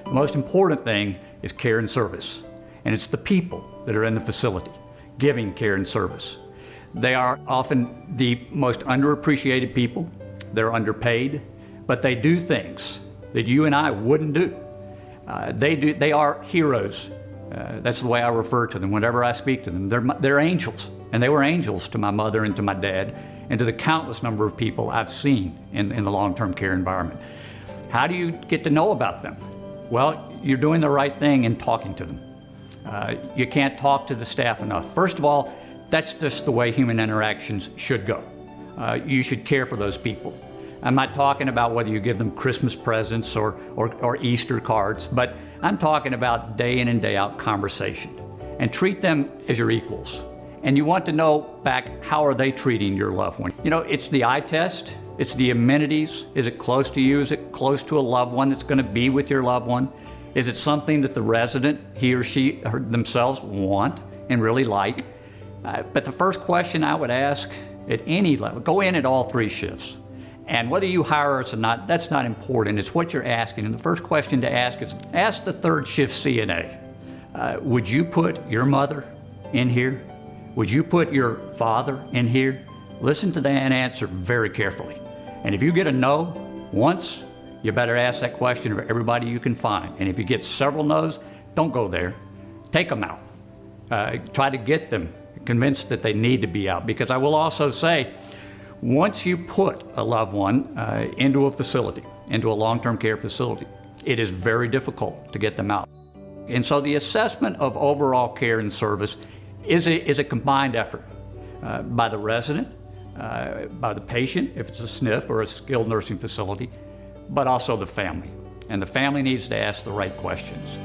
The most important thing is care and service, and it's the people that are in the facility giving care and service. They are often the most underappreciated people. They're underpaid, but they do things that you and I wouldn't do. They are heroes. That's the way I refer to them whenever I speak to them. They're angels, and they were angels to my mother and to my dad and to the countless number of people I've seen in the long-term care environment. How do you get to know about them? Well, you're doing the right thing in talking to them. You can't talk to the staff enough. First of all, that's just the way human interactions should go. You should care for those people. I'm not talking about whether you give them Christmas presents or Easter cards, but I'm talking about day in and day out conversation. And treat them as your equals. And you want to know back, how are they treating your loved one? You know, it's the eye test, it's the amenities. Is it close to you? Is it close to a loved one that's going to be with your loved one? Is it something that the resident, he or she themselves want and really like? But the first question I would ask at any level, go in at all 3 shifts. And whether you hire us or not, that's not important. It's what you're asking. And the first question to ask is, ask the 3rd shift CNA, would you put your mother in here? Would you put your father in here? Listen to that answer very carefully. And if you get a no once, you better ask that question of everybody you can find. And if you get several no's, don't go there. Take them out. Try to get them convinced that they need to be out. Because I will also say, once you put a loved one into a facility, into a long-term care facility, it is very difficult to get them out. And so the assessment of overall care and service is a combined effort by the resident, by the patient, if it's a SNF or a skilled nursing facility, but also the family. And the family needs to ask the right questions.